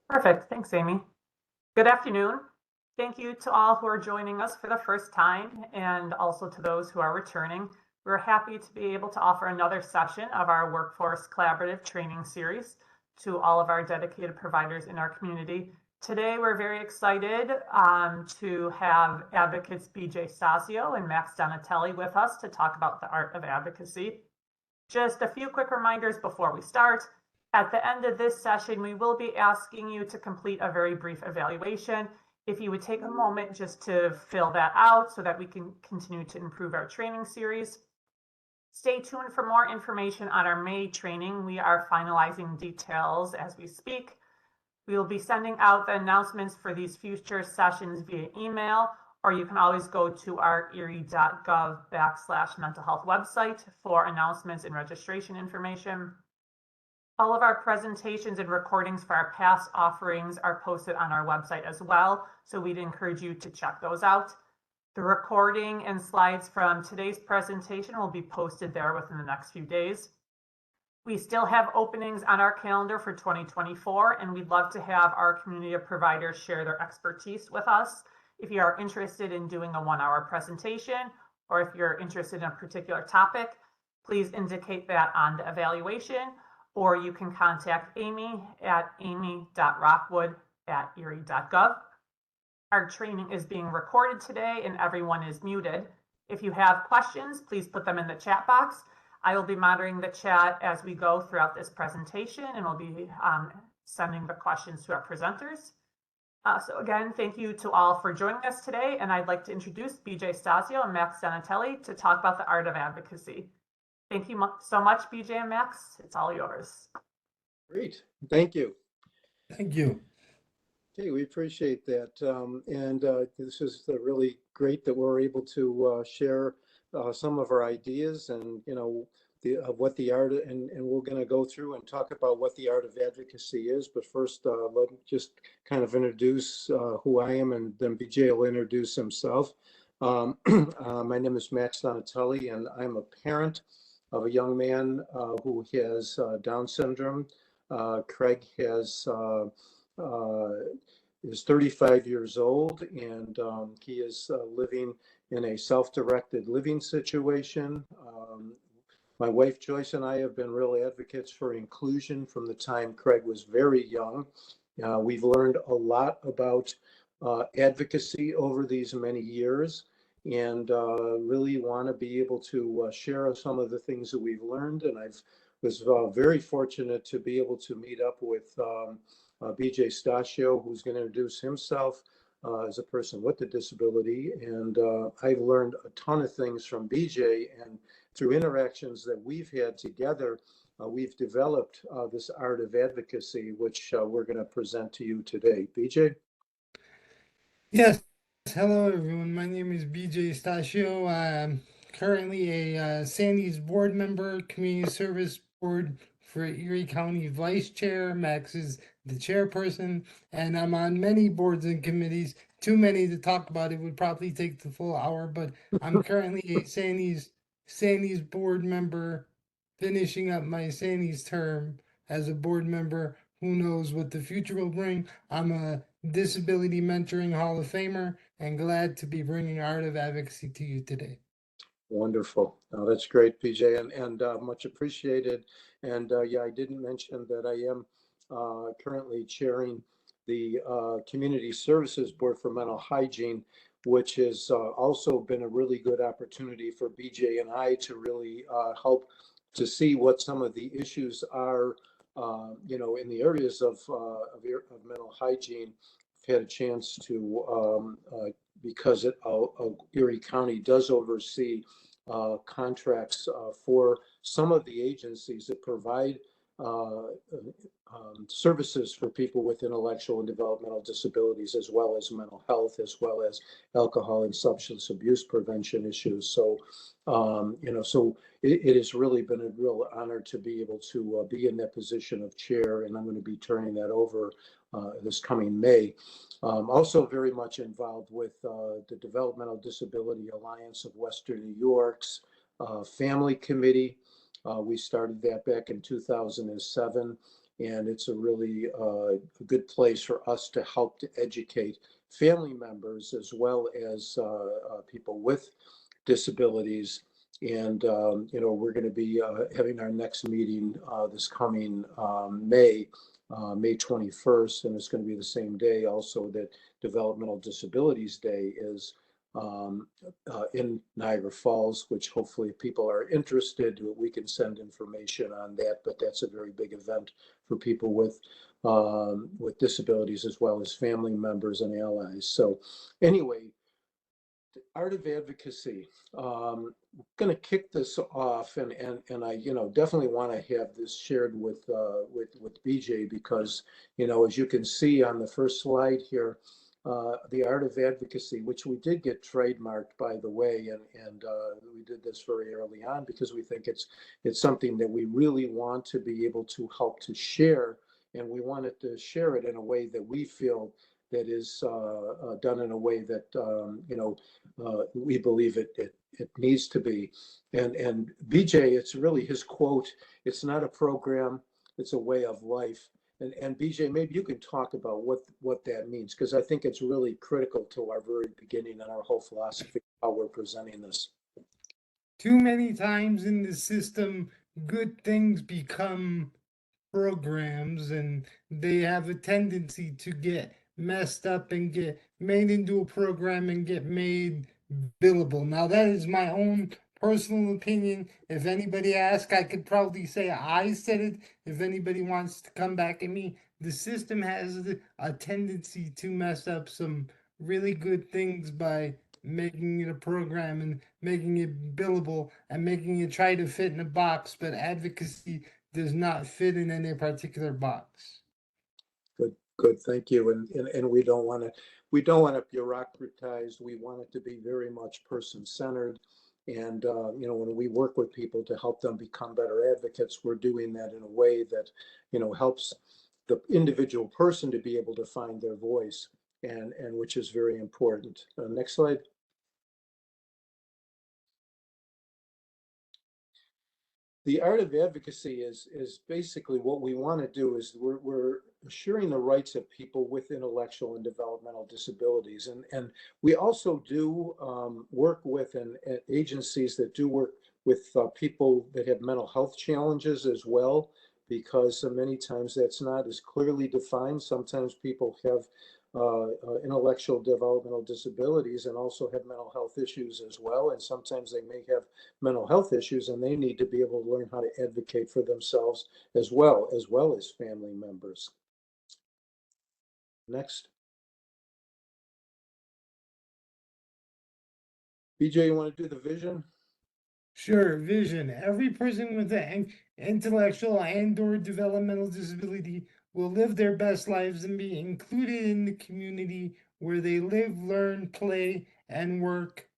Perfect. Thanks, Amy. Good afternoon. Thank you to all who are joining us for the first time and also to those who are returning. We're happy to be able to offer another session of our Workforce Collaborative Training Series to all of our dedicated providers in our community. Today, we're very excited to have advocates BJ Stasio and Max Donatelli with us to talk about the art of advocacy. Just a few quick reminders before we start. At the end of this session, we will be asking you to complete a very brief evaluation. If you would take a moment just to fill that out so that we can continue to improve our training series. Stay tuned for more information on our May training. We are finalizing details as we speak. We will be sending out the announcements for these future sessions via email, or you can always go to our erie.gov/mental health website for announcements and registration information. All of our presentations and recordings for our past offerings are posted on our website as well, so we'd encourage you to check those out. The recording and slides from today's presentation will be posted there within the next few days. We still have openings on our calendar for 2024, and we'd love to have our community of providers share their expertise with us. If you are interested in doing a 1-hour presentation, or if you're interested in a particular topic, please indicate that on the evaluation, or you can contact Amy at amy.rockwood@erie.gov. Our training is being recorded today and everyone is muted. If you have questions, please put them in the chat box. I will be monitoring the chat as we go throughout this presentation, and we'll be sending the questions to our presenters. So again, thank you to all for joining us today, and I'd like to introduce BJ Stasio and Max Donatelli to talk about the art of advocacy. Thank you so much, BJ and Max. It's all yours. Great. Thank you. Thank you. Okay, we appreciate that. This is really great that we're able to share some of our ideas and, of what the art, and we're going to go through and talk about what the art of advocacy is. But first, let me just kind of introduce who I am, and then BJ will introduce himself. My name is Max Donatelli, and I'm a parent of a young man who has Down syndrome. Craig is 35 years old, and he is living in a self-directed living situation. My wife Joyce and I have been real advocates for inclusion from the time Craig was very young. We've learned a lot about advocacy over these many years, and really want to be able to share some of the things that we've learned. And I was very fortunate to be able to meet up with BJ Stasio, who's going to introduce himself as a person with a disability. And I've learned a ton of things from BJ, and through interactions that we've had together, we've developed this art of advocacy, which we're going to present to you today. BJ? Yes. Hello, everyone. My name is BJ Stasio. I'm currently a Sandy's board member, community service board for Erie County vice chair. Max is the chairperson, and I'm on many boards and committees. Too many to talk about. It would probably take the full hour, but I'm currently a Sandy's board member, finishing up my Sandy's term as a board member. Who knows what the future will bring? I'm a Disability Mentoring Hall of Famer, and glad to be bringing Art of Advocacy to you today. Wonderful. That's great, PJ, and much appreciated. And yeah, I didn't mention that I am currently chairing the Community Services Board for Mental Hygiene, which has also been a really good opportunity for BJ and I to really help to see what some of the issues are, in the areas of mental hygiene. I've had a chance to, because Erie County does oversee contracts for some of the agencies that provide services for people with intellectual and developmental disabilities, as well as mental health, as well as alcohol and substance abuse prevention issues. So, it has really been a real honor to be able to be in that position of chair, and I'm going to be turning that over this coming May. Also very much involved with the Developmental Disability Alliance of Western New York's Family Committee, We started that back in 2007, and it's a really good place for us to help to educate family members as well as people with disabilities. And we're going to be having our next meeting this coming May 21st, and it's going to be the same day also that Developmental Disabilities Day is in Niagara Falls, which hopefully if people are interested, we can send information on that. But that's a very big event for people with disabilities as well as family members and allies. So anyway, Art of Advocacy. Going to kick this off, and I definitely want to have this shared with BJ because as you can see on the first slide here, the Art of Advocacy, which we did get trademarked by the way, and we did this very early on because we think it's something that we really want to be able to help to share, and we wanted to share it in a way that we feel that is done in a way that we believe it needs to be. And BJ, it's really his quote, "It's not a program, it's a way of life." And BJ, maybe you can talk about what that means, because I think it's really critical to our very beginning and our whole philosophy, how we're presenting this. Too many times in the system, good things become programs, and they have a tendency to get messed up and get made into a program and get made billable. Now, that is my own personal opinion. If anybody asks, I could probably say I said it. If anybody wants to come back at me, the system has a tendency to mess up some really good things by making it a program and making it billable and making it try to fit in a box. But advocacy does not fit in any particular box. Good, thank you. And we don't want to bureaucratize. We want it to be very much person-centered. And when we work with people to help them become better advocates, we're doing that in a way that helps the individual person to be able to find their voice, and which is very important. Next slide. The Art of Advocacy is basically what we want to do is we're assuring the rights of people with intellectual and developmental disabilities. And we also do work with agencies that do work with people that have mental health challenges as well, because many times that's not as clearly defined. Sometimes people have intellectual developmental disabilities and also have mental health issues as well. And sometimes they may have mental health issues and they need to be able to learn how to advocate for themselves as well as family members. Next. BJ, you want to do the vision? Sure, vision. Every person with an intellectual and/or developmental disability will live their best lives and be included in the community where they live, learn, play, and work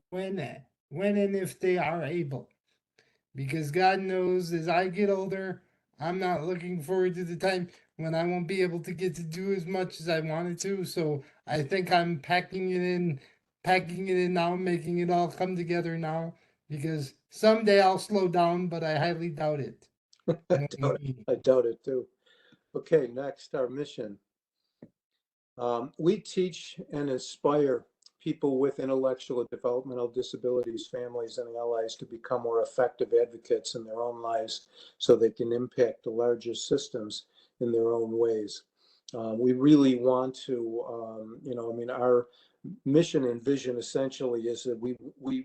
when and if they are able. Because God knows as I get older, I'm not looking forward to the time when I won't be able to get to do as much as I wanted to. So I think I'm packing it in now, making it all come together now, because someday I'll slow down, but I highly doubt it. I doubt it too. Okay, next, our mission. We teach and inspire people with intellectual and developmental disabilities, families, and allies to become more effective advocates in their own lives so they can impact the larger systems in their own ways. We really want to, our mission and vision essentially is that we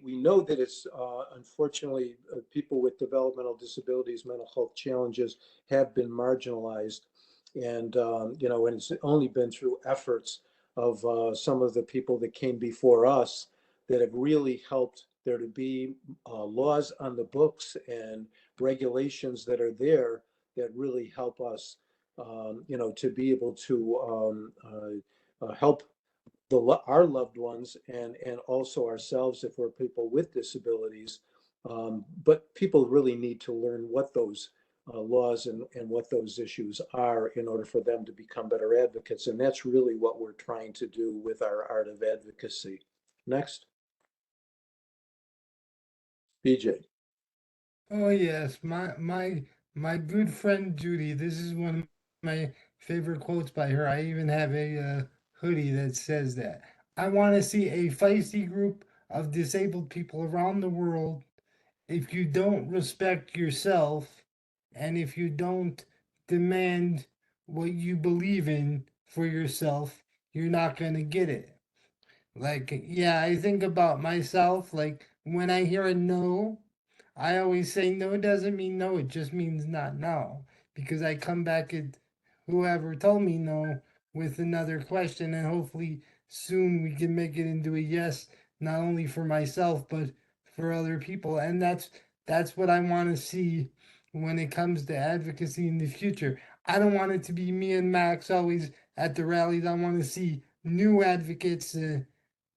know that it's unfortunately people with developmental disabilities, mental health challenges have been marginalized. And and it's only been through efforts of some of the people that came before us that have really helped there to be laws on the books and regulations that are there that really help us, to be able to help our loved ones and also ourselves if we're people with disabilities. But people really need to learn what those laws and what those issues are in order for them to become better advocates. And that's really what we're trying to do with our Art of Advocacy. Next. BJ. Oh yes, my good friend Judy. This is one of my favorite quotes by her. I even have a hoodie that says that. I want to see a feisty group of disabled people around the world. If you don't respect yourself, and if you don't demand what you believe in for yourself, you're not gonna get it. Like, yeah, I think about myself. Like, when I hear a no, I always say no doesn't mean no, it just means not now. Because I come back at whoever told me no with another question, and hopefully soon we can make it into a yes, not only for myself, but for other people. And that's what I want to see when it comes to advocacy in the future. I don't want it to be me and Max always at the rallies. I want to see new advocates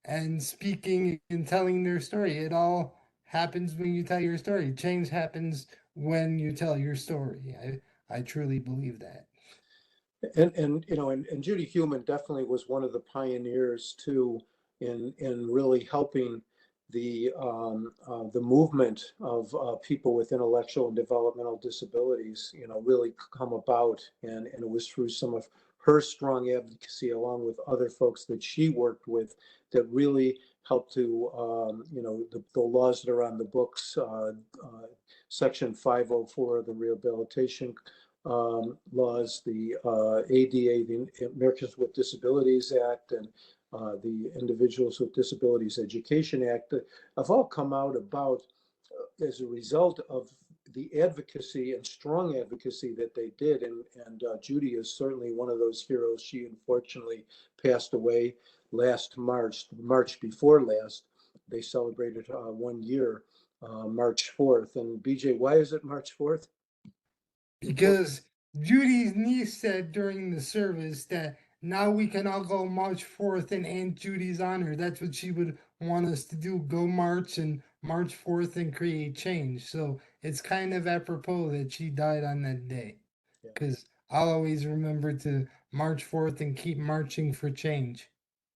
and speaking and telling their story. It all happens when you tell your story. Change happens when you tell your story. I truly believe that. And you know, and Judy Heumann definitely was one of the pioneers too in really helping the movement of people with intellectual and developmental disabilities, you know, really come about. And it was through some of her strong advocacy, along with other folks that she worked with, that really helped to, you know, the laws that are on the books, Section 504 of the Rehabilitation laws, the ADA, the Americans with Disabilities Act, and the Individuals with Disabilities Education Act, have all come out about as a result of the advocacy and strong advocacy that they did. And Judy is certainly one of those heroes. She unfortunately passed away last March, March before last. They celebrated 1 year, March 4th. And BJ, why is it March 4th? Because Judy's niece said during the service that now we can all go March 4th in Aunt Judy's honor. That's what she would want us to do, go march and March 4th and create change. So it's kind of apropos that she died on that day. Yeah. Because I'll always remember to March 4th and keep marching for change.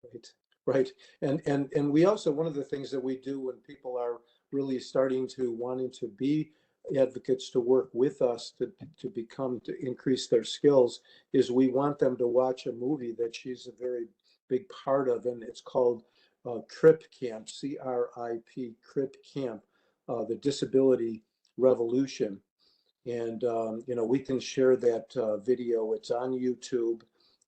Right, right. And we also, one of the things that we do when people are really starting to wanting to be advocates to work with us to become, to increase their skills, is we want them to watch a movie that she's a very big part of, and it's called CRIP Camp, CRIP, CRIP Camp, the Disability Revolution. And you know, we can share that video. It's on YouTube,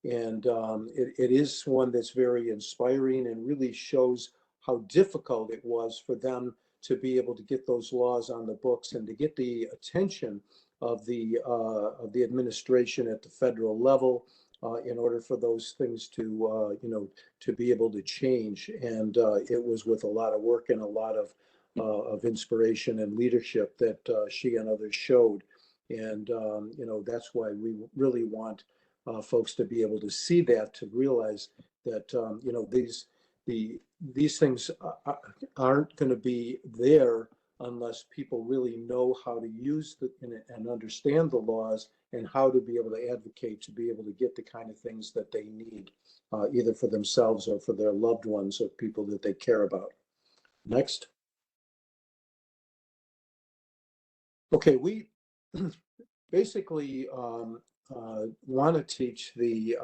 and it is one that's very inspiring and really shows how difficult it was for them to be able to get those laws on the books and to get the attention of the administration at the federal level, in order for those things to you know, to be able to change. And it was with a lot of work and a lot of inspiration and leadership that she and others showed. And you know, that's why we really want folks to be able to see that, to realize that you know, these things aren't going to be there unless people really know how to use and understand the laws, and how to be able to advocate to be able to get the kind of things that they need, either for themselves or for their loved ones or people that they care about. Next. Okay, we basically want to teach the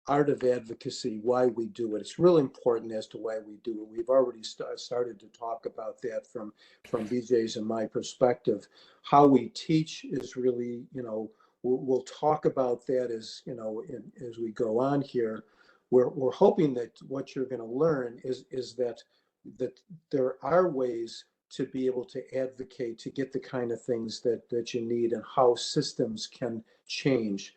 art of advocacy, why we do it. It's really important as to why we do it. We've already started to talk about that from BJ's and my perspective. How we teach is really, you know, we'll talk about that as, you know, as we go on here. We're hoping that what you're going to learn is that there are ways to be able to advocate to get the kind of things that you need, and how systems can change.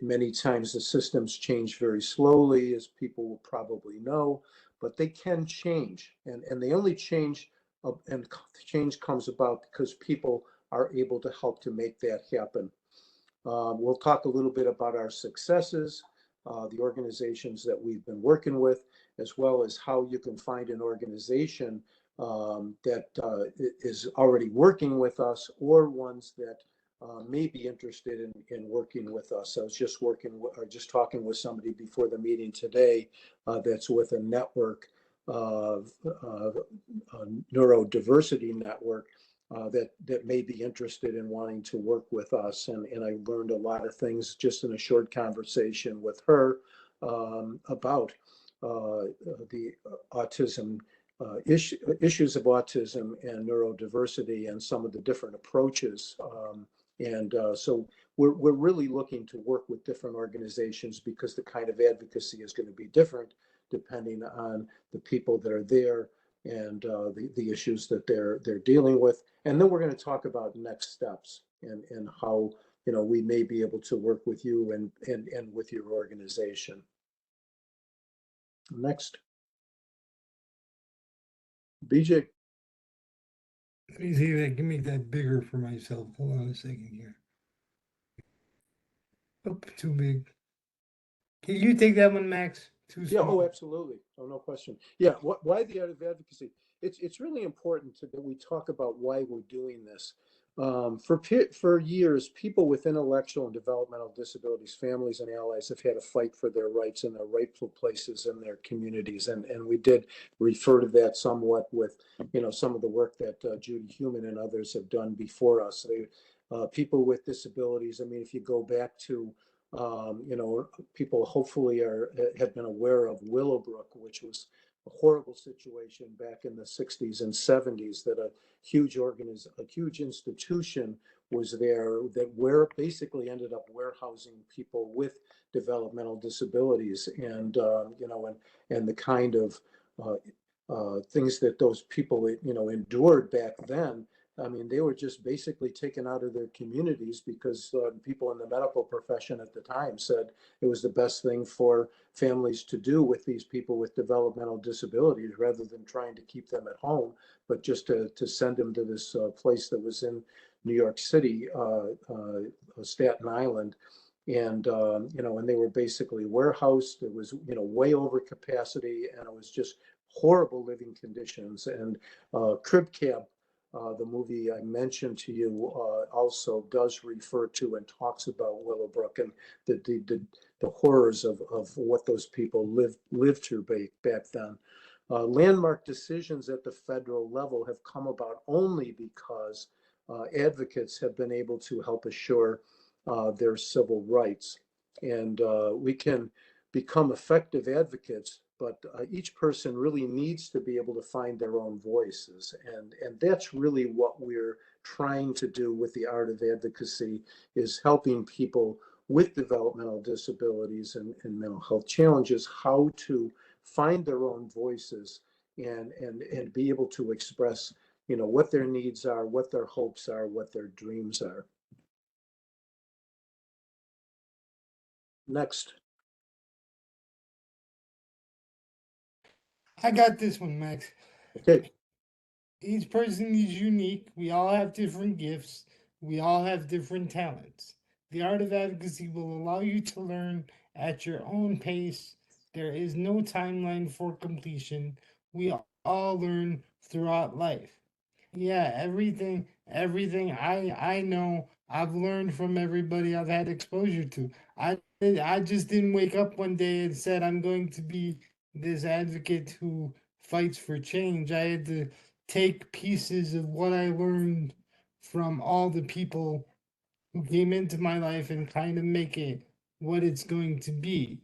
Many times the systems change very slowly, as people will probably know, but they can change. And they only change, and change comes about because people are able to help to make that happen. We'll talk a little bit about our successes, the organizations that we've been working with, as well as how you can find an organization that is already working with us, or ones that may be interested in working with us. I was just talking with somebody before the meeting today that's with a network, a neurodiversity network, that may be interested in wanting to work with us. And I learned a lot of things just in a short conversation with her about the autism issues of autism and neurodiversity and some of the different approaches. So we're really looking to work with different organizations because the kind of advocacy is going to be different depending on the people that are there and the issues that they're dealing with. And then we're going to talk about next steps and how we may be able to work with you and with your organization. Next. BJ. Let me see if I can make that bigger for myself. Hold on a second here. Oh, too big. Can you take that one, Max? Too Yeah, small. oh, absolutely. Oh, no question. Yeah, why the Art of Advocacy? It's really important that we talk about why we're doing this. For years, people with intellectual and developmental disabilities, families and allies have had to fight for their rights and their rightful places in their communities. And we did refer to that somewhat with, some of the work that Judy Heumann and others have done before us. People with disabilities, I mean, if you go back to people hopefully have been aware of Willowbrook, which was a horrible situation back in the 60s and 70s that a huge institution was there that basically ended up warehousing people with developmental disabilities and the kind of things that those people endured back then. I mean, they were just basically taken out of their communities because people in the medical profession at the time said it was the best thing for families to do with these people with developmental disabilities rather than trying to keep them at home, but just to send them to this place that was in New York City, Staten Island. And they were basically warehoused. It was, way over capacity, and it was just horrible living conditions. And Crib Cab, the movie I mentioned to you, also does refer to and talks about Willowbrook and the horrors of what those people lived through back then. Landmark decisions at the federal level have come about only because advocates have been able to help assure their civil rights. And we can become effective advocates, but each person really needs to be able to find their own voices. And that's really what we're trying to do with the Art of Advocacy, is helping people with developmental disabilities and mental health challenges how to find their own voices and be able to express what their needs are, what their hopes are, what their dreams are. Next. I got this one, Max. Okay. Each person is unique. We all have different gifts. We all have different talents. The Art of Advocacy will allow you to learn at your own pace. There is no timeline for completion. We all learn throughout life. Yeah, everything I know, I've learned from everybody I've had exposure to. I just didn't wake up one day and said I'm going to be this advocate who fights for change. I had to take pieces of what I learned from all the people who came into my life and kind of make it what it's going to be.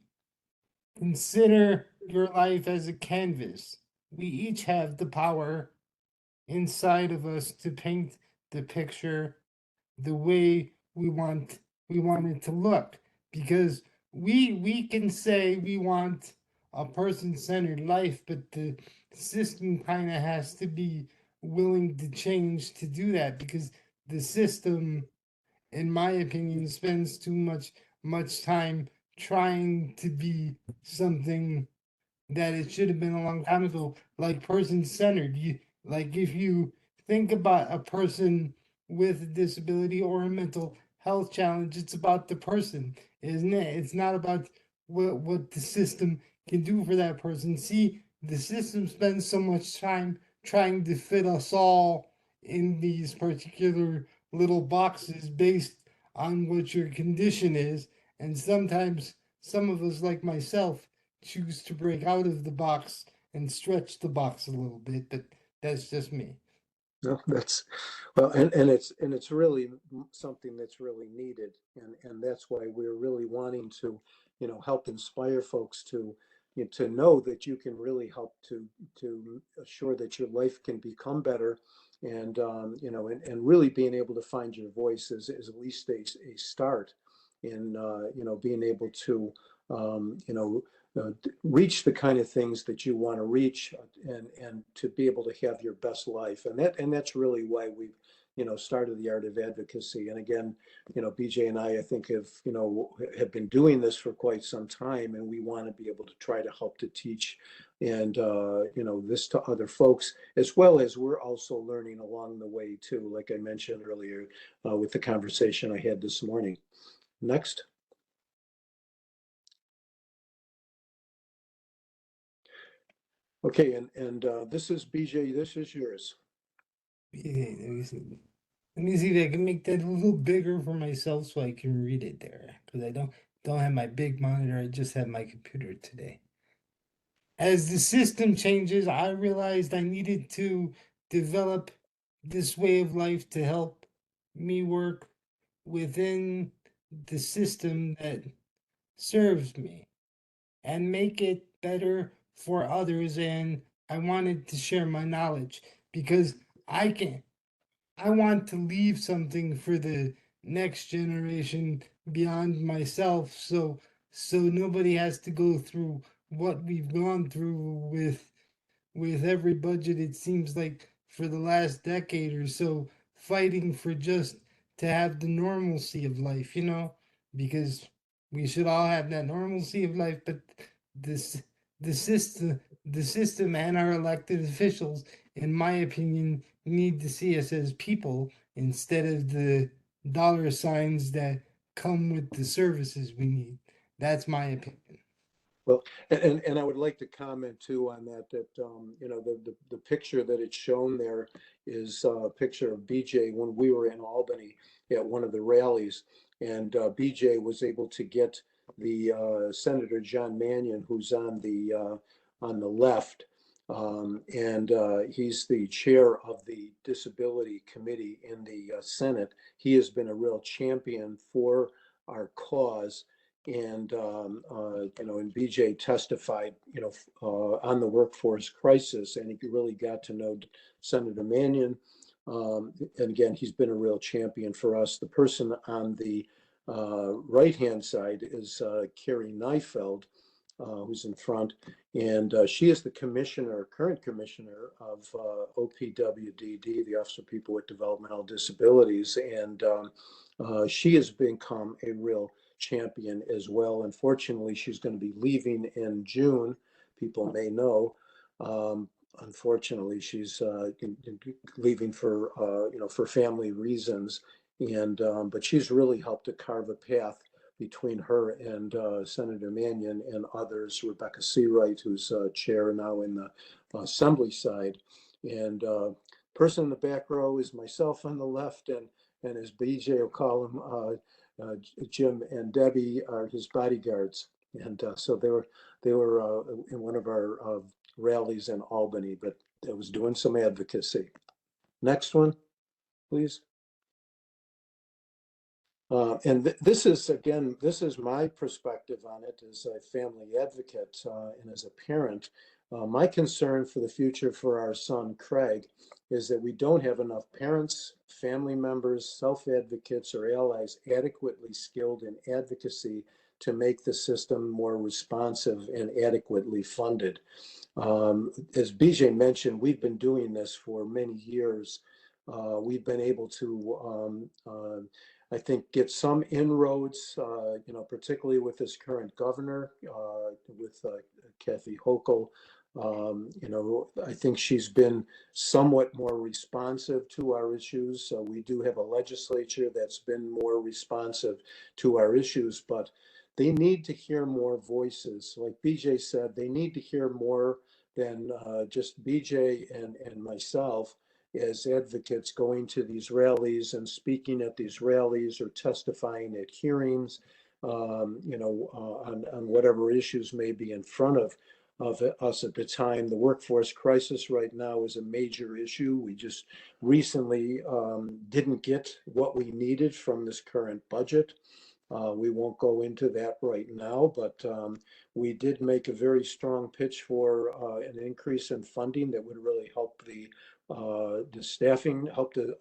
Consider your life as a canvas. We each have the power inside of us to paint the picture the way we want it to look, because we can say we want a person-centered life, but the system kind of has to be willing to change to do that, because the system, in my opinion, spends too much time trying to be something that it should have been a long time ago, like person centered. Like if you think about a person with a disability or a mental health challenge, it's about the person, isn't it? It's not about what the system can do for that person. See, the system spends so much time trying to fit us all in these particular little boxes based on what your condition is, and sometimes some of us, like myself, choose to break out of the box and stretch the box a little bit, but that's just me. No, that's well, and it's really something that's really needed, and that's why we're really wanting to, help inspire folks to, to know that you can really help to assure that your life can become better, and and really being able to find your voice is at least a start in being able to reach the kind of things that you want to reach, and to be able to have your best life. And that's really why we've started the Art of Advocacy. And again, BJ and I think have been doing this for quite some time, and we want to be able to try to help to teach and this to other folks, as well as we're also learning along the way too, like I mentioned earlier with the conversation I had this morning. Next. Okay, and this is BJ, this is yours. Yeah, let me see if I can make that a little bigger for myself so I can read it there. Because I don't have my big monitor, I just have my computer today. As the system changes, I realized I needed to develop this way of life to help me work within the system that serves me and make it better for others. And I wanted to share my knowledge because I can I want to leave something for the next generation beyond myself, so nobody has to go through what we've gone through with every budget, it seems like for the last decade or so, fighting for just to have the normalcy of life, because we should all have that normalcy of life, but this the system and our elected officials, in my opinion, need to see us as people instead of the dollar signs that come with the services we need. That's my opinion. Well, and I would like to comment too on that, the picture that it's shown there is a picture of BJ when we were in Albany at one of the rallies. And BJ was able to get the Senator John Mannion, who's on the left. And he's the chair of the Disability Committee in the Senate. He has been a real champion for our cause. And and BJ testified, on the workforce crisis, and he really got to know Senator Mannion. And again, he's been a real champion for us. The person on the right-hand side is Carrie Neifeld, who's in front, and she is the current commissioner of OPWDD, the Office of People with Developmental Disabilities, and she has become a real champion as well. Unfortunately, she's going to be leaving in June. People may know. Unfortunately, she's leaving for for family reasons, and but she's really helped to carve a path between her and Senator Mannion and others. Rebecca Seawright, who's chair now in the Assembly side, and person in the back row is myself on the left, and as BJ will call him, Jim and Debbie are his bodyguards, and so they were in one of our rallies in Albany, but I was doing some advocacy. Next one, please. And this is, again, this is my perspective on it as a family advocate and as a parent. My concern for the future for our son, Craig, is that we don't have enough parents, family members, self-advocates, or allies adequately skilled in advocacy to make the system more responsive and adequately funded. As BJ mentioned, we've been doing this for many years. We've been able to I think, get some inroads, particularly with this current governor, with Kathy Hochul. I think she's been somewhat more responsive to our issues. So we do have a legislature that's been more responsive to our issues, but they need to hear more voices. Like BJ said, they need to hear more than just BJ and myself as advocates going to these rallies and speaking at these rallies or testifying at hearings, on whatever issues may be in front of of us at the time. The workforce crisis right now is a major issue. We just recently didn't get what we needed from this current budget. We won't go into that right now, but we did make a very strong pitch for an increase in funding that would really help the staffing, help to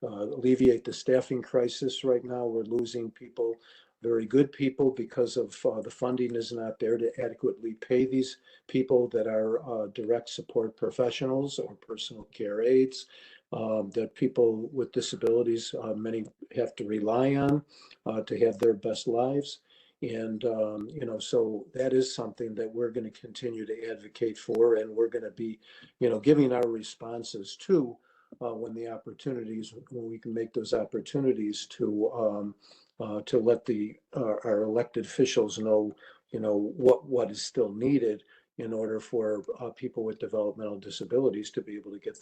alleviate the staffing crisis right now. We're losing people, very good people, because of the funding is not there to adequately pay these people that are direct support professionals or personal care aides, that people with disabilities, many have to rely on to have their best lives. And, so that is something that we're going to continue to advocate for, and we're going to be, giving our responses to when we can make those opportunities to let our elected officials know, what is still needed in order for people with developmental disabilities to be able to get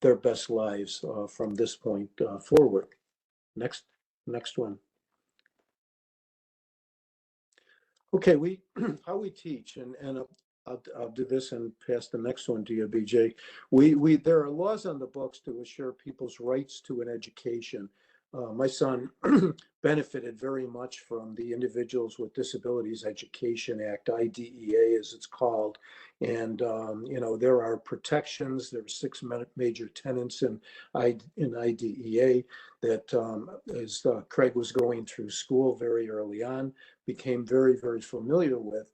their best lives from this point forward. Next one. Okay, how we teach, and I'll do this and pass the next one to you, BJ. There are laws on the books to assure people's rights to an education. My son benefited very much from the Individuals with Disabilities Education Act, IDEA as it's called. And, there are protections. There are 6 major tenets in IDEA that, as Craig was going through school very early on, became very, very familiar with.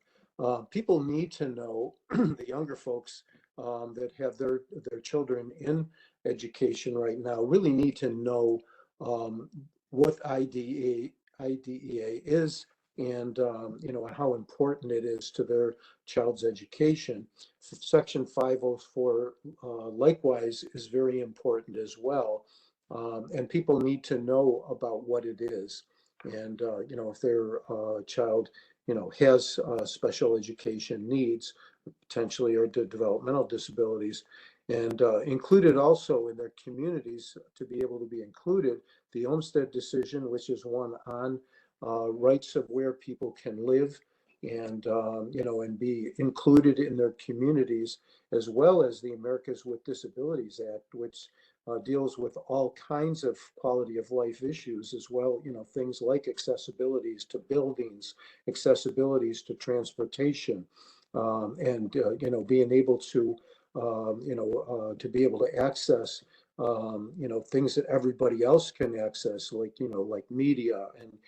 People need to know, the younger folks that have their children in education right now really need to know what IDEA is, and how important it is to their child's education. Section 504 likewise is very important as well, and people need to know about what it is. And if their child has special education needs, potentially, or developmental disabilities, and included also in their communities, to be able to be included, the Olmstead decision, which is one on rights of where people can live, and and be included in their communities, as well as the Americans with Disabilities Act, which deals with all kinds of quality of life issues as well, things like accessibilities to buildings, accessibilities to transportation, and being able to be able to access things that everybody else can access, like media, and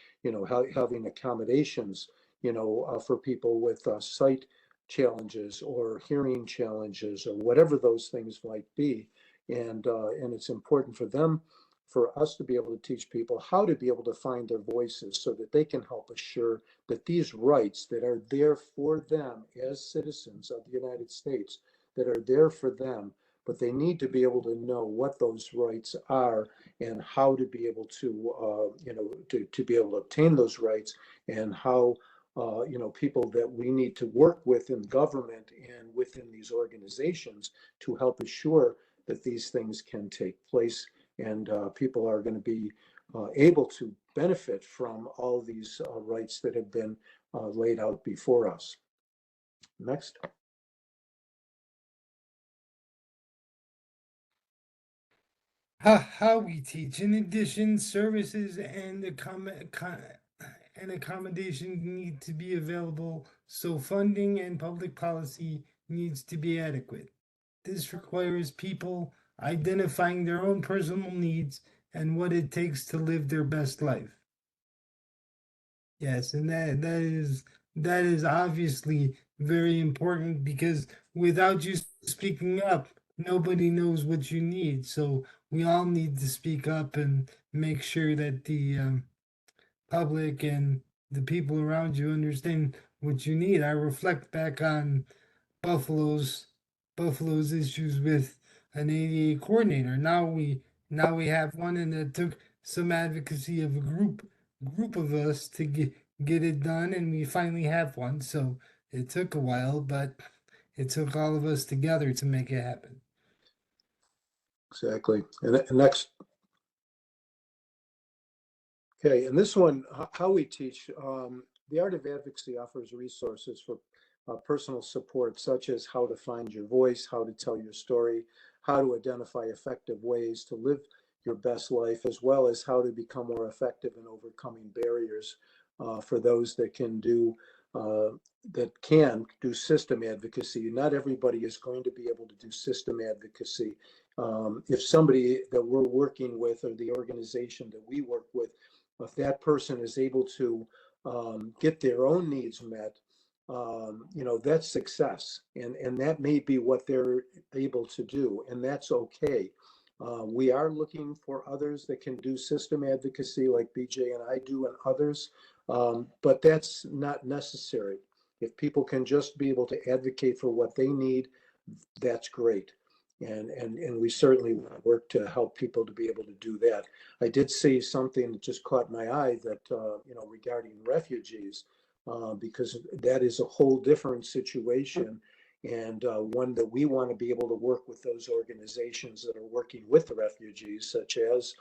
having accommodations for people with sight challenges or hearing challenges or whatever those things might be. And it's important for us to be able to teach people how to be able to find their voices, so that they can help assure that these rights that are there for them as citizens of the United States, that are there for them, but they need to be able to know what those rights are, and how to be able to to be able to obtain those rights, and how people that we need to work with in government and within these organizations to help assure that these things can take place, and people are going to be able to benefit from all these rights that have been laid out before us. Next. How we teach. In addition, services and accommodation need to be available, so funding and public policy needs to be adequate. This requires people identifying their own personal needs and what it takes to live their best life. Yes, and that is obviously very important, because without you speaking up, nobody knows what you need. So we all need to speak up and make sure that the public and the people around you understand what you need. I reflect back on Buffalo's Buffalo's issues with an ADA coordinator. Now we have one, and it took some advocacy of a group of us to get it done, and we finally have one. So it took a while, but it took all of us together to make it happen. Exactly. And next. Okay, and this one, how we teach, the Art of Advocacy offers resources for personal support, such as how to find your voice, how to tell your story, how to identify effective ways to live your best life, as well as how to become more effective in overcoming barriers for those that can do system advocacy. Not everybody is going to be able to do system advocacy. If somebody that we're working with or the organization that we work with, if that person is able to get their own needs met, that's success. And that may be what they're able to do, and that's okay. We are looking for others that can do system advocacy like BJ and I do and others, but that's not necessary. If people can just be able to advocate for what they need, that's great. And we certainly work to help people to be able to do that. I did see something that just caught my eye that, regarding refugees, because that is a whole different situation, and one that we want to be able to work with those organizations that are working with the refugees, such as,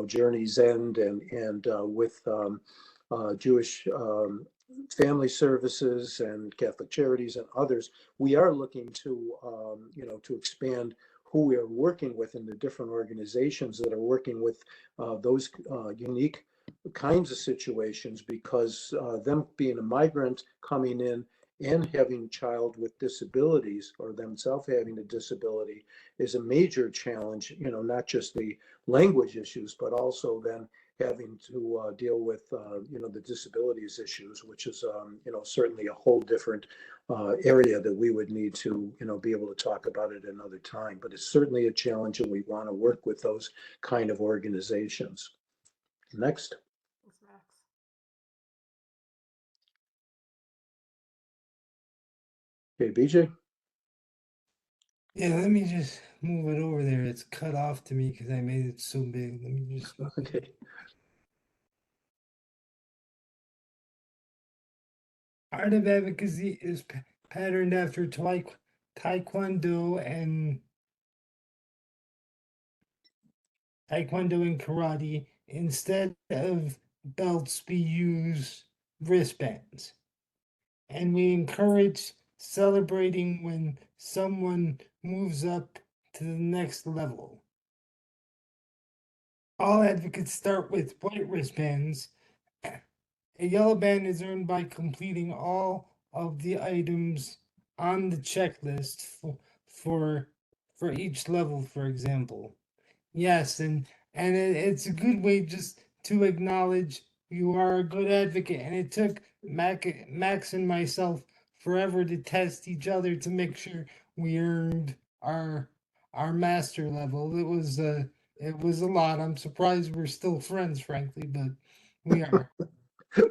Journey's End and with Jewish Family Services and Catholic Charities and others. We are looking to, to expand who we are working with in the different organizations that are working with those unique kinds of situations, because them being a migrant coming in and having a child with disabilities or themselves having a disability is a major challenge, not just the language issues, but also then having to deal with, the disabilities issues, which is, certainly a whole different area that we would need to, be able to talk about it another time. But it's certainly a challenge, and we want to work with those kind of organizations. Next. Thanks, Max. Okay, BJ. Yeah, let me just move it over there. It's cut off to me because I made it so big. Let me just. Okay. Art of Advocacy is patterned after Taekwondo and karate. Instead of belts, we use wristbands. And we encourage celebrating when someone moves up to the next level. All advocates start with white wristbands. A yellow band is earned by completing all of the items on the checklist for, for each level, for example. Yes, and it's a good way just to acknowledge you are a good advocate. And it took Max and myself forever to test each other to make sure we earned our master level. It was a lot. I'm surprised we're still friends, frankly, but we are.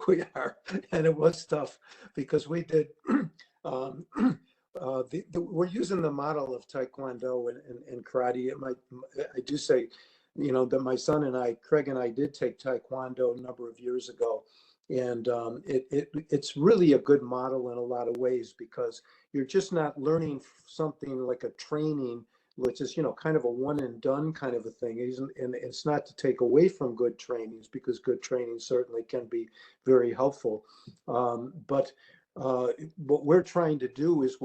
We are, and it was tough because we did. Um, we're using the model of Taekwondo and karate. I do say, that my son and I, Craig and I, did take Taekwondo a number of years ago, and it's really a good model in a lot of ways, because you're just not learning something like a training, which is, kind of a one and done kind of a thing. And it's not to take away from good trainings, because good training certainly can be very helpful. But what we're trying to do is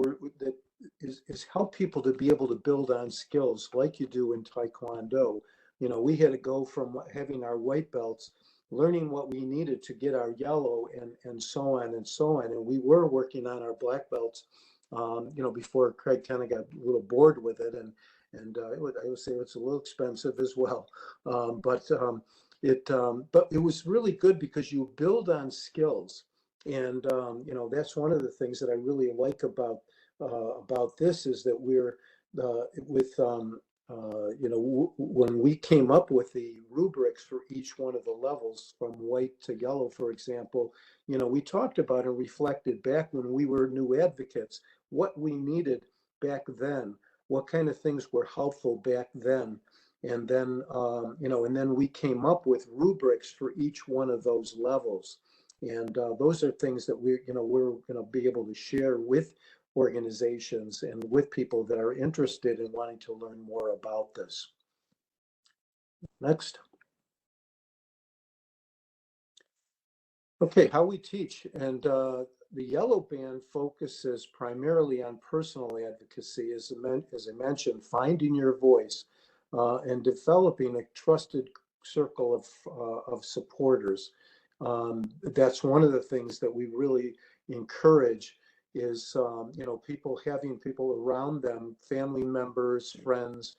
help people to be able to build on skills like you do in Taekwondo. We had to go from having our white belts, learning what we needed to get our yellow, and so on and so on. And we were working on our black belts, before Craig kind of got a little bored with it. And I would say it's a little expensive as well. But it was really good because you build on skills. And, that's one of the things that I really like about this, is that we're when we came up with the rubrics for each one of the levels from white to yellow, for example, we talked about and reflected back when we were new advocates, what we needed back then, what kind of things were helpful back then. And then, and then we came up with rubrics for each one of those levels. And those are things that we're going to be able to share with organizations and with people that are interested in wanting to learn more about this. Next. Okay, how we teach. And the yellow band focuses primarily on personal advocacy, as I mentioned, finding your voice and developing a trusted circle of supporters. That's one of the things that we really encourage is, people having people around them, family members, friends,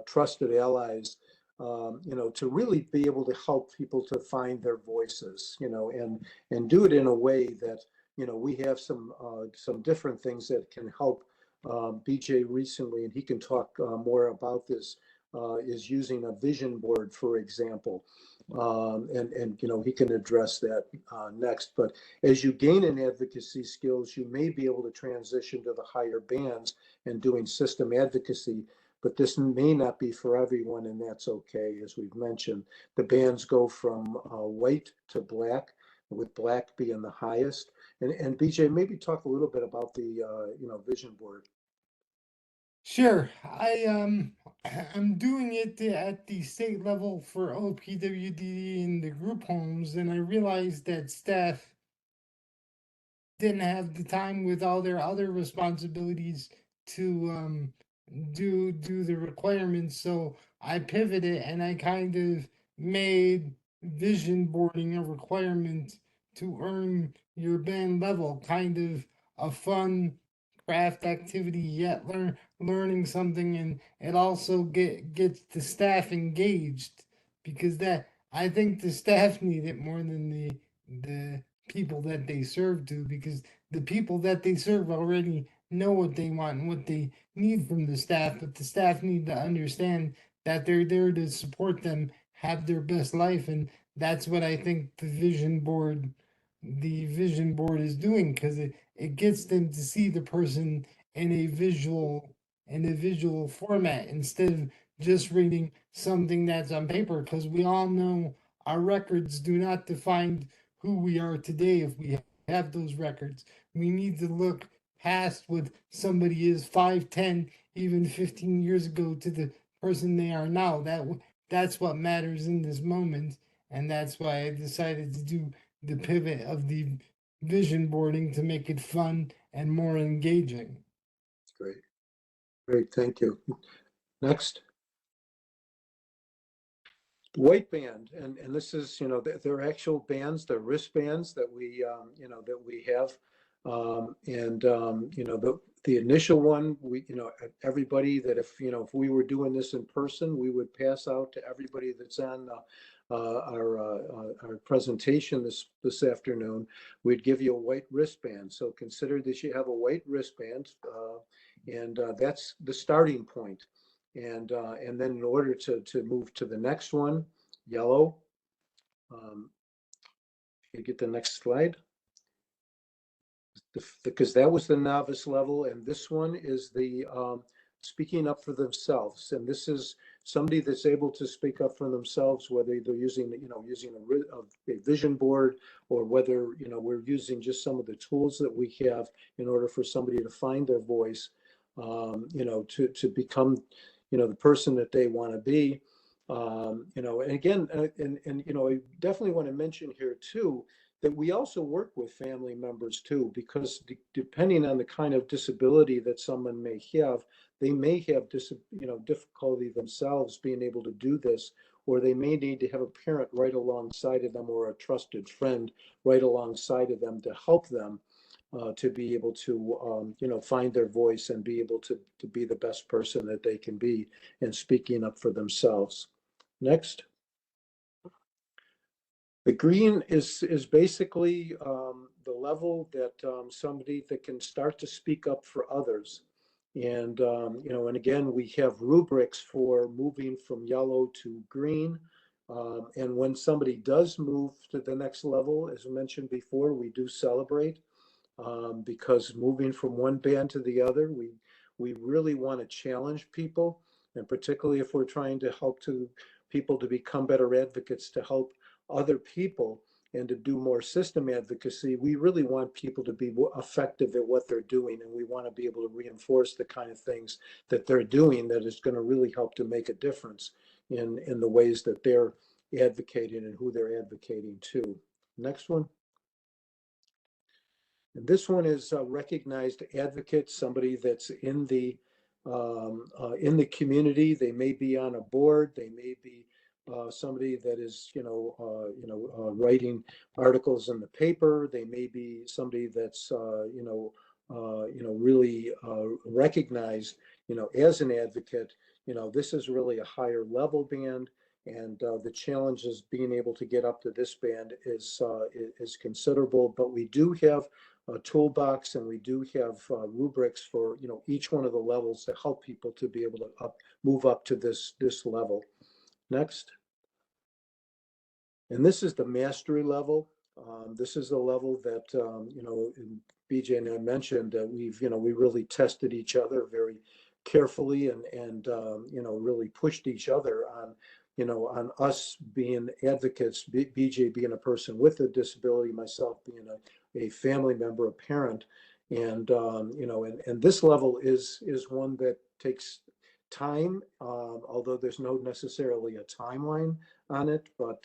trusted allies, to really be able to help people to find their voices, and do it in a way that, we have some different things that can help. BJ recently, and he can talk more about this, is using a vision board, for example. And he can address that next. But as you gain in advocacy skills, you may be able to transition to the higher bands and doing system advocacy. But this may not be for everyone, and that's okay. As we've mentioned, the bands go from white to black, with black being the highest. And BJ, maybe talk a little bit about the vision board. Sure. I'm doing it at the state level for OPWD in the group homes, and I realized that staff didn't have the time with all their other responsibilities to do the requirements. So I pivoted and I kind of made vision boarding a requirement to earn your band level, kind of a fun craft activity, yet learning something, and it also gets the staff engaged, because that, I think the staff need it more than the people that they serve to, because the people that they serve already know what they want and what they need from the staff, but the staff need to understand that they're there to support them have their best life. And that's what I think the vision board is doing, because it gets them to see the person in a visual format, instead of just reading something that's on paper, because we all know our records do not define who we are today. If we have those records, we need to look past what somebody is 5, 10, even 15 years ago to the person they are now. That's what matters in this moment, and that's why I decided to do the pivot of the vision boarding to make it fun and more engaging. Great. Great. Thank you. Next. White band, and this is, they're actual bands, they're wristbands that we have. The initial one, everybody that if we were doing this in person, we would pass out to everybody that's on our presentation this afternoon. We'd give you a white wristband. So consider that you have a white wristband, and that's the starting point. And then in order to move to the next one, yellow, you get the next slide, because that was the novice level, and this one is the speaking up for themselves. And this is somebody that's able to speak up for themselves, whether they're using a vision board, or whether we're using just some of the tools that we have in order for somebody to find their voice, to become the person that they want to be. And again, I definitely want to mention here too, that we also work with family members too, because depending on the kind of disability that someone may have, they may have difficulty themselves being able to do this, or they may need to have a parent right alongside of them, or a trusted friend right alongside of them to help them to be able to find their voice and be able to be the best person that they can be, and speaking up for themselves. Next. The green is basically the level that somebody that can start to speak up for others. And, and again, we have rubrics for moving from yellow to green. And when somebody does move to the next level, as I mentioned before, we do celebrate, because moving from one band to the other, we really want to challenge people. And particularly if we're trying to help people to become better advocates, to help other people, and to do more system advocacy, we really want people to be effective at what they're doing. And we want to be able to reinforce the kind of things that they're doing that is going to really help to make a difference in the ways that they're advocating and who they're advocating to. Next one. And this one is a recognized advocate, somebody that's in the community. They may be on a board. They may be somebody that is, writing articles in the paper. They may be somebody that's, really recognized, as an advocate. This is really a higher level band, and the challenge is being able to get up to this band is considerable. But we do have a toolbox, and we do have rubrics for each one of the levels to help people to be able to move up to this level. Next. And this is the mastery level. This is the level that BJ and I mentioned that we really tested each other very carefully, and really pushed each other on us being advocates, BJ being a person with a disability, myself being a family member, a parent. And and this level is one that takes time, although there's no necessarily a timeline on it. But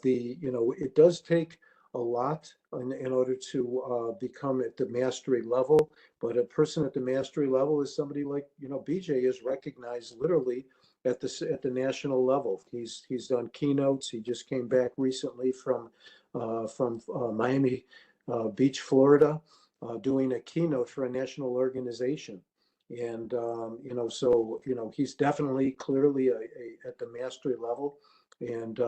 it does take a lot in order to become at the mastery level. But a person at the mastery level is somebody like BJ is recognized literally at the national level. He's done keynotes. He just came back recently from Miami Beach, Florida, doing a keynote for a national organization. And so he's definitely clearly at the mastery level. And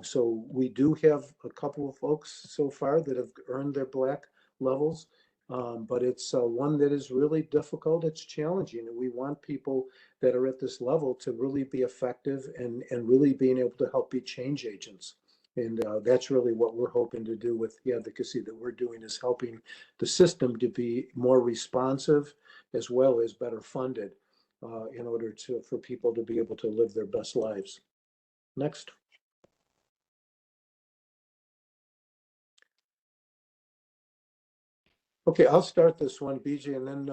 so we do have a couple of folks so far that have earned their black levels. But it's one that is really difficult. It's challenging, and we want people that are at this level to really be effective and really being able to help be change agents. And that's really what we're hoping to do with the advocacy that we're doing, is helping the system to be more responsive as well as better funded in order for people to be able to live their best lives. Next. Okay, I'll start this one, BJ, and then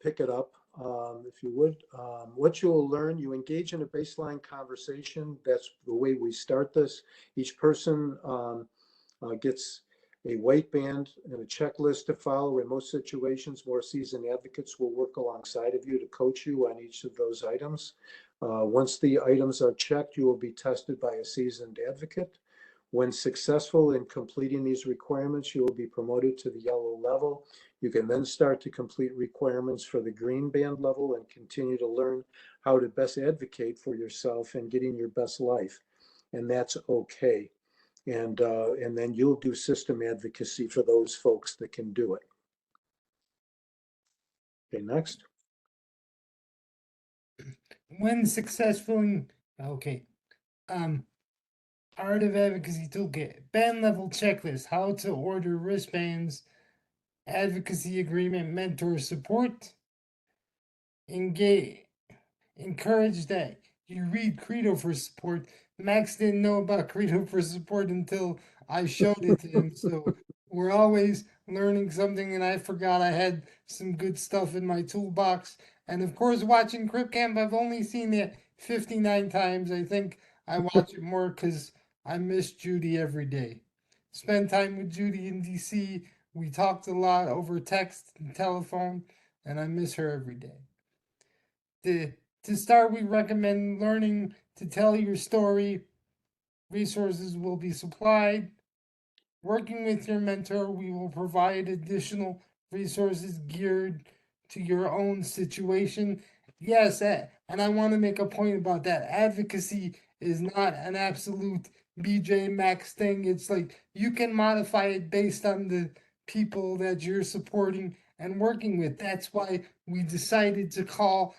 pick it up if you would. What you will learn, you engage in a baseline conversation. That's the way we start this. Each person gets a white band and a checklist to follow. In most situations, more seasoned advocates will work alongside of you to coach you on each of those items. Once the items are checked, you will be tested by a seasoned advocate. When successful in completing these requirements, you will be promoted to the yellow level. You can then start to complete requirements for the green band level and continue to learn how to best advocate for yourself and getting your best life. And that's okay. And then you'll do system advocacy for those folks that can do it. Okay, next. When successful in, okay, Art of Advocacy Toolkit, band level checklist, how to order wristbands, advocacy agreement, mentor support, engage, encourage that you read Credo for support. Max didn't know about Credo for support until I showed it to him, so we're always learning something, and I forgot I had some good stuff in my toolbox. And of course, watching Crip Camp, I've only seen it 59 times. I think I watch it more because I miss Judy every day. Spend time with Judy in DC. We talked a lot over text and telephone, and I miss her every day. To start, we recommend learning to tell your story. Resources will be supplied. Working with your mentor, we will provide additional resources geared to your own situation. Yes, and I want to make a point about that. Advocacy is not an absolute BJ Max thing. It's like you can modify it based on the people that you're supporting and working with. That's why we decided to call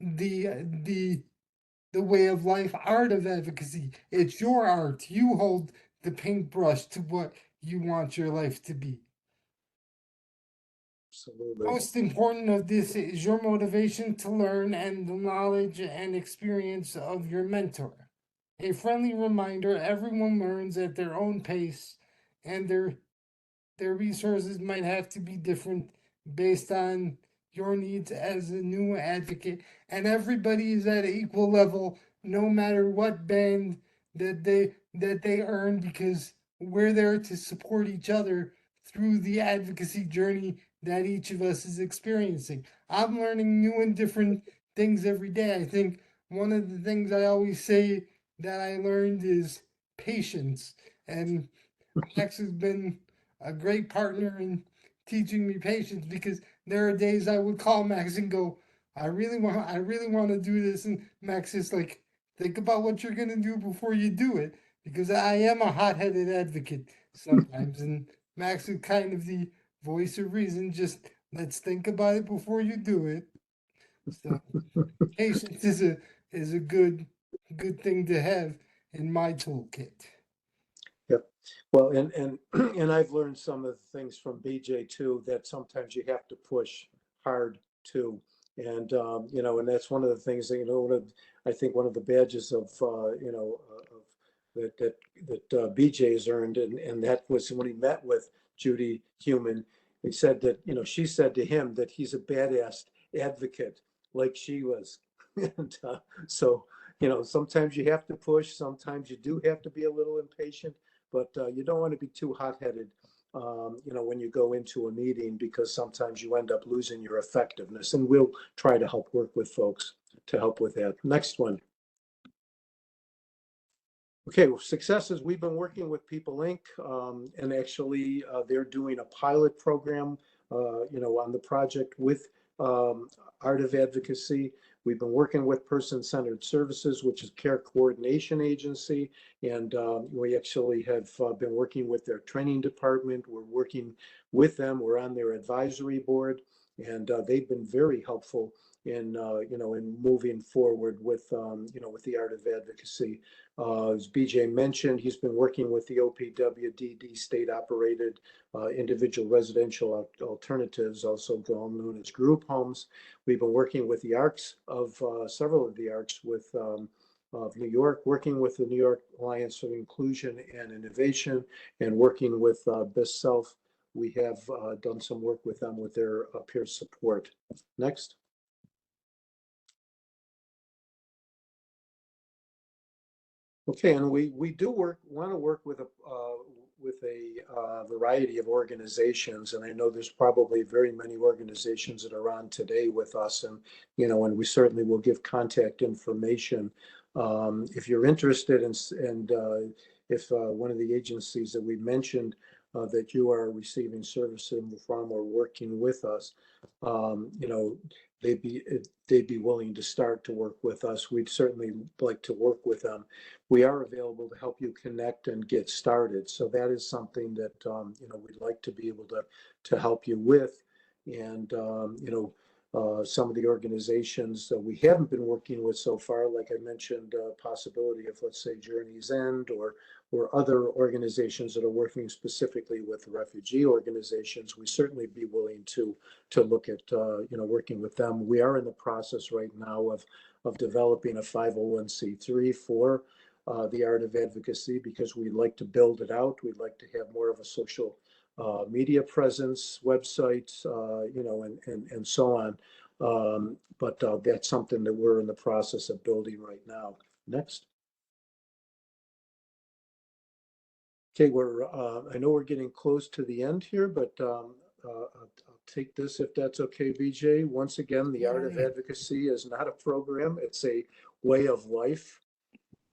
the way of life art of advocacy. It's your art. You hold the paintbrush to what you want your life to be. Absolutely. Most important of this is your motivation to learn and the knowledge and experience of your mentor. A friendly reminder, everyone learns at their own pace, and their resources might have to be different based on your needs as a new advocate, and everybody is at an equal level no matter what band that they earn, because we're there to support each other through the advocacy journey that each of us is experiencing. I'm learning new and different things every day. I think one of the things I always say that I learned is patience. And Max has been a great partner in teaching me patience, because there are days I would call Max and go, I really want to do this. And Max is like, think about what you're going to do before you do it, because I am a hot-headed advocate sometimes. And Max is kind of the voice of reason. Just let's think about it before you do it. So patience is a good thing to have in my toolkit. Yep. Well, and and I've learned some of the things from BJ too, that sometimes you have to push hard too. And you know, and that's one of the things that, you know, I think one of the badges of you know, of that BJ has earned, and that was when he met with Judy Human. He said that, you know, she said to him that he's a badass advocate like she was. And so, you know, sometimes you have to push, sometimes you do have to be a little impatient, but you don't want to be too hot-headed, you know, when you go into a meeting, because sometimes you end up losing your effectiveness. And we'll try to help work with folks to help with that. Next one. Okay, well, successes. We've been working with People Inc. And actually they're doing a pilot program, you know, on the project with Art of Advocacy. We've been working with Person-Centered Services, which is care coordination agency. And we actually have been working with their training department. We're working with them. We're on their advisory board, and they've been very helpful in, you know, in moving forward with, you know, with the Art of Advocacy. As BJ mentioned, he's been working with the OPWDD state-operated individual residential alternatives, also known as group homes. We've been working with the ARCs of several of the ARCs with of New York, working with the New York Alliance for Inclusion and Innovation, and working with Best Self. We have done some work with them with their peer support. Next. Okay, and we do want to work with a variety of organizations, and I know there's probably very many organizations that are on today with us, and you know, and we certainly will give contact information if you're interested in, and if one of the agencies that we mentioned that you are receiving services from or working with us, you know, they'd be willing to start to work with us. We'd certainly like to work with them. We are available to help you connect and get started. So that is something that, you know, we'd like to be able to help you with. And, you know, some of the organizations that we haven't been working with so far, like I mentioned, possibility of, let's say, Journey's End, or other organizations that are working specifically with refugee organizations, we certainly be willing to look at, you know, working with them. We are in the process right now of developing a 501c3 for the Art of Advocacy, because we'd like to build it out. We'd like to have more of a social media presence, websites, you know, and so on. But that's something that we're in the process of building right now. Next. Okay, I know we're getting close to the end here, but I'll take this if that's okay, BJ. Once again, the Art of Advocacy is not a program, it's a way of life.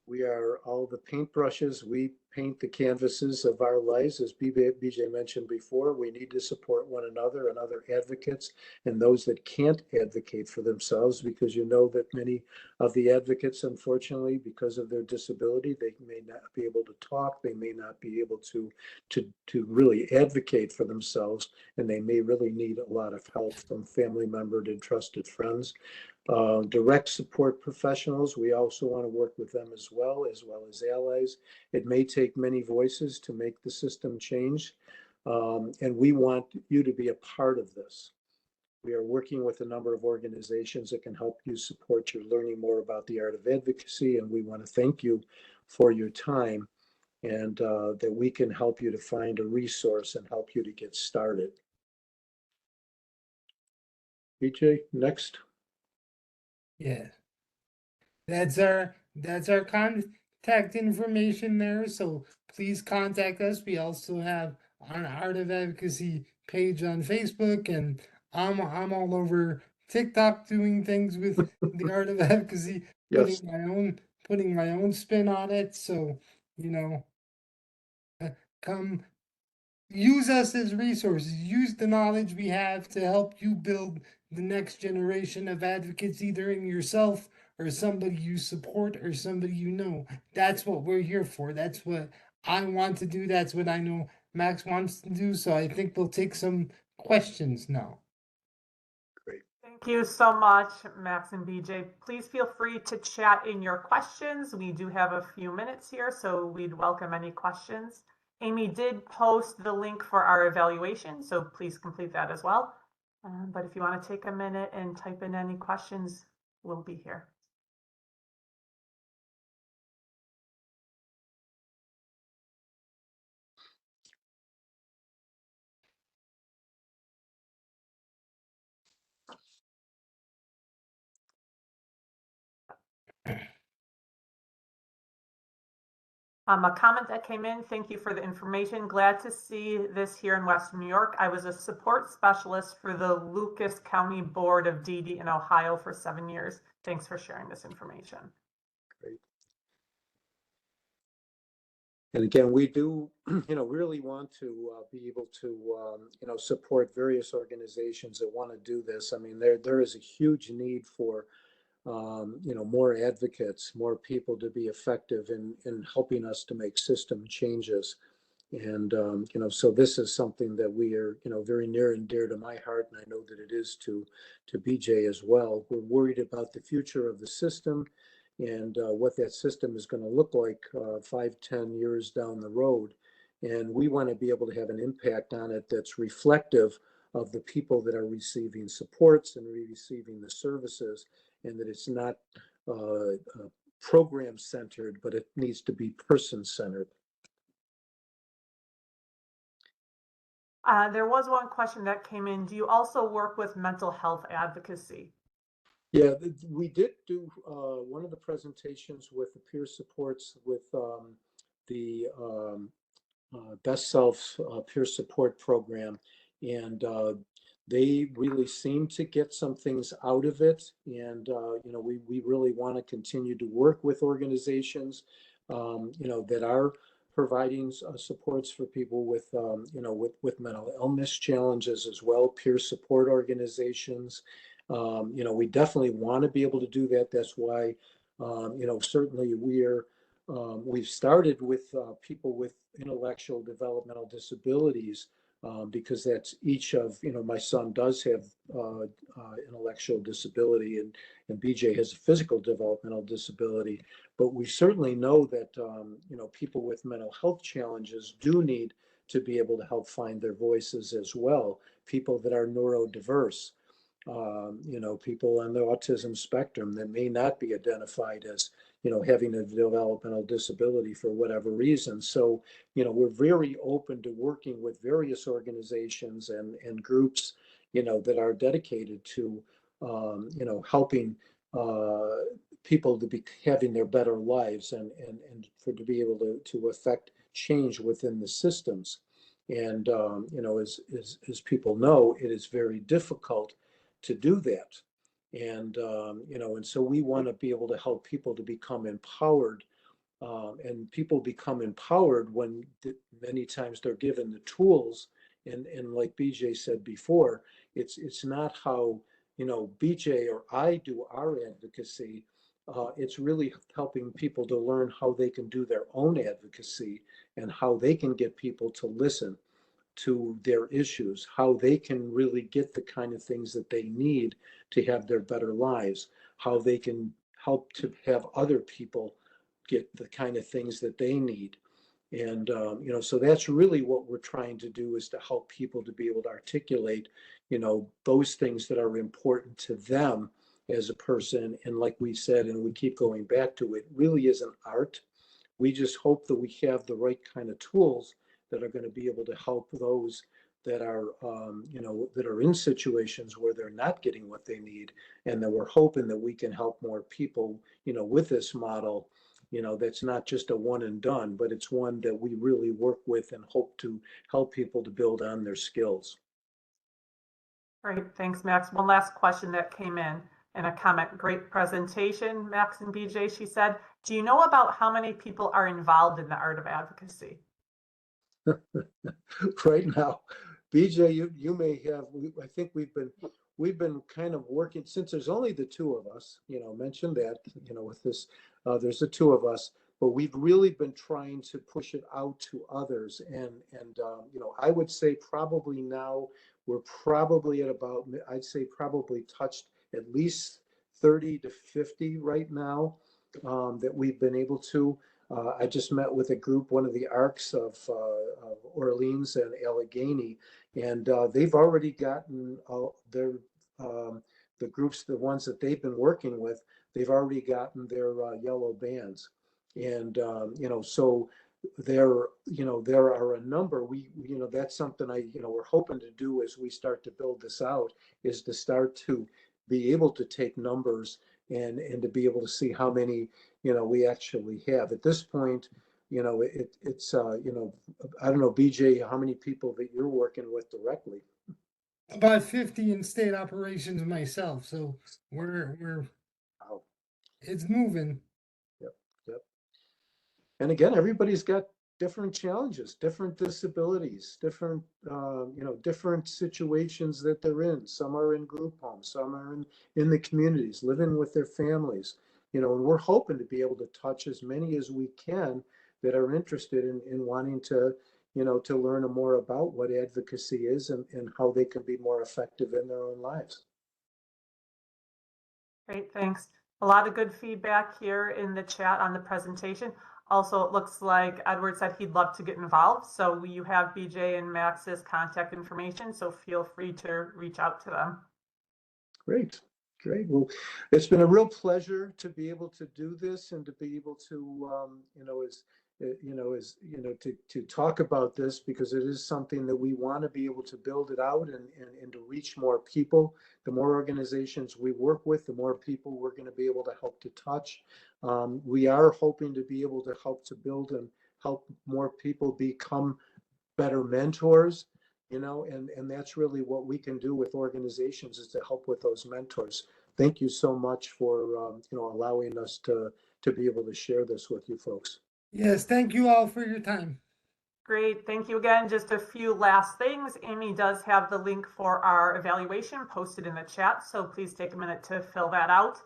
We are all the paintbrushes. We paint the canvases of our lives. As BJ mentioned before, we need to support one another and other advocates and those that can't advocate for themselves, because you know that many of the advocates, unfortunately, because of their disability, they may not be able to talk. They may not be able to really advocate for themselves, and they may really need a lot of help from family members and trusted friends. Direct support professionals, we also want to work with them as well as allies. It may take many voices to make the system change, and we want you to be a part of this. We are working with a number of organizations that can help you support your learning more about the Art of Advocacy, and we want to thank you for your time, and that we can help you to find a resource and help you to get started. BJ, next. Yeah. That's our contact information there. So please contact us. We also have our Art of Advocacy page on Facebook, and I'm all over TikTok doing things with the Art of Advocacy, Yes, putting my own spin on it. So, you know, come use us as resources. Use the knowledge we have to help you build the next generation of advocates, either in yourself or somebody you support or somebody you know. That's what we're here for. That's what I want to do. That's what I know Max wants to do. So I think we'll take some questions now. great. Thank you so much, Max and BJ. Please feel free to chat in your questions. We do have a few minutes here, so we'd welcome any questions. Amy did post the link for our evaluation, so please complete that as well. But if you want to take a minute and type in any questions, we'll be here. A comment that came in, thank you for the information. Glad to see this here in Western New York. I was a support specialist for the Lucas County Board of DD in Ohio for 7 years. Thanks for sharing this information. Great. And again, we do, really want to be able to, support various organizations that want to do this. I mean, there is a huge need for more advocates, more people to be effective in helping us to make system changes. And, so this is something that we are, very near and dear to my heart. And I know that it is to BJ as well. We're worried about the future of the system and what that system is going to look like 5-10 years down the road. And we want to be able to have an impact on it that's reflective of the people that are receiving supports and receiving the services, and that it's not program centered, but it needs to be person centered. There was one question that came in. Do you also work with mental health advocacy? Yeah, we did do one of the presentations with the peer supports with the Best Self peer support program, and they really seem to get some things out of it. And we really want to continue to work with organizations, that are providing supports for people with with mental illness challenges as well. Peer support organizations. We definitely want to be able to do that. That's why, certainly we've started with people with intellectual developmental disabilities, because that's each of, my son does have intellectual disability, and BJ has a physical developmental disability. But we certainly know that, people with mental health challenges do need to be able to help find their voices as well. People that are neurodiverse, people on the autism spectrum that may not be identified as, having a developmental disability for whatever reason. So, we're very open to working with various organizations and groups, that are dedicated to, helping people to be having their better lives and to be able to affect change within the systems. And, as people know, it is very difficult to do that. And, and so we want to be able to help people to become empowered, and people become empowered when many times they're given the tools. And like BJ said before, it's not how, BJ or I do our advocacy. It's really helping people to learn how they can do their own advocacy and how they can get people to listen to their issues, how they can really get the kind of things that they need to have their better lives, how they can help to have other people get the kind of things that they need. And, so that's really what we're trying to do, is to help people to be able to articulate, those things that are important to them as a person. And like we said, and we keep going back to it, really is an art. We just hope that we have the right kind of tools that are going to be able to help those that are, that are in situations where they're not getting what they need. And that we're hoping that we can help more people, with this model, that's not just a one and done, but it's one that we really work with and hope to help people to build on their skills. Great, thanks, Max. One last question that came in and a comment. Great presentation, Max and BJ, she said. Do you know about how many people are involved in the Art of Advocacy? Right now, BJ, you may have, I think we've been kind of working, since there's only the two of us, mentioned that, with this, there's the two of us, but we've really been trying to push it out to others. And I would say probably now we're probably at about, I'd say probably touched at least 30 to 50 right now, that we've been able to. I just met with a group, one of the ARCs of Orleans and Allegheny, and they've already gotten the groups, the ones that they've been working with, they've already gotten their yellow bands. And, so there are a number, that's something we're hoping to do as we start to build this out, is to start to be able to take numbers and to be able to see how many, we actually have. At this point, it's, I don't know, BJ, how many people that you're working with directly? About 50 in state operations myself. So we're Wow. it's moving. Yep. And again, everybody's got different challenges, different disabilities, different, different situations that they're in. Some are in group homes, some are in the communities, living with their families, and we're hoping to be able to touch as many as we can that are interested in wanting to, to learn more about what advocacy is and how they can be more effective in their own lives. Great, thanks. A lot of good feedback here in the chat on the presentation. Also, it looks like Edward said he'd love to get involved. So you have BJ and Max's contact information, so feel free to reach out to them. Great. Well, it's been a real pleasure to be able to do this and to be able to, to talk about this, because it is something that we want to be able to build it out and to reach more people. The more organizations we work with, the more people we're going to be able to help to touch. We are hoping to be able to help to build and help more people become better mentors, and that's really what we can do with organizations, is to help with those mentors. Thank you so much for, allowing us to be able to share this with you folks. Yes, thank you all for your time. Great, thank you again. Just a few last things. Amy does have the link for our evaluation posted in the chat, so please take a minute to fill that out.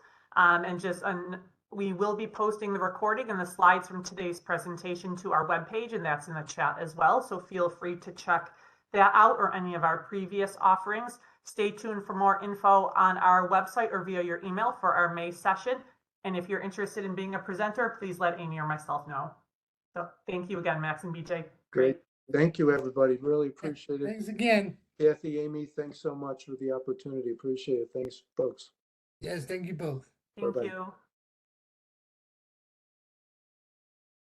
We will be posting the recording and the slides from today's presentation to our webpage, and that's in the chat as well. So feel free to check that out, or any of our previous offerings. Stay tuned for more info on our website or via your email for our May session. And if you're interested in being a presenter, please let Amy or myself know. So thank you again, Max and BJ. Great. Thank you, everybody. Really appreciate it. Thanks again. Kathy, Amy, thanks so much for the opportunity. Appreciate it. Thanks, folks. Yes, thank you both. Thank Bye-bye. you.